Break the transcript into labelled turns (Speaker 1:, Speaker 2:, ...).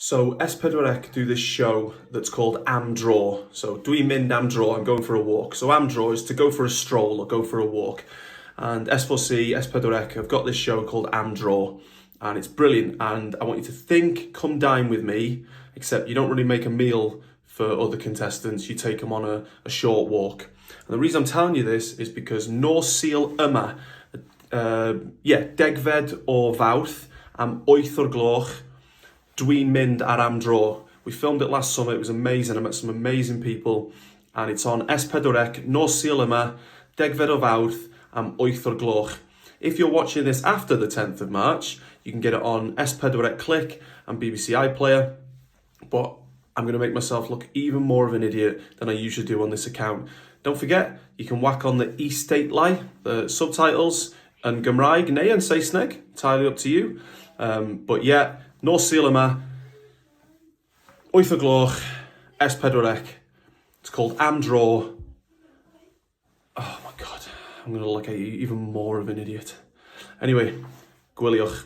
Speaker 1: So S4C do this show that's called Am Draw. So dwi'n mynd am dro, I'm going for a walk. So am draw is to go for a stroll or go for a walk. And S4C, S4C have got this show called Am Draw. And it's brilliant. And I want you to think, come dine with me, except you don't really make a meal for other contestants. You take them on a short walk. And the reason I'm telling you this is because nos Sul yma, degfed o Fawrth am 8 o'r gloch, dwi'n mynd ar Am Draw. We filmed it last summer, it was amazing, I met some amazing people, and it's on S4C, nos Sul yma, degfed o Fawrth am 8 o'r gloch. If you're watching this after the 10th of March, you can get it on S4C Click and BBC iPlayer, but I'm going to make myself look even more of an idiot than I usually do on this account. Don't forget, you can whack on the is-stately, the subtitles, and Gymraeg neu yn Saesneg, entirely up to you. But yeah, nos Sul yma, 8 o'r gloch, S4C. It's called Am Draw. Oh my God, I'm going to look at you even more of an idiot. Anyway, gwyliwch.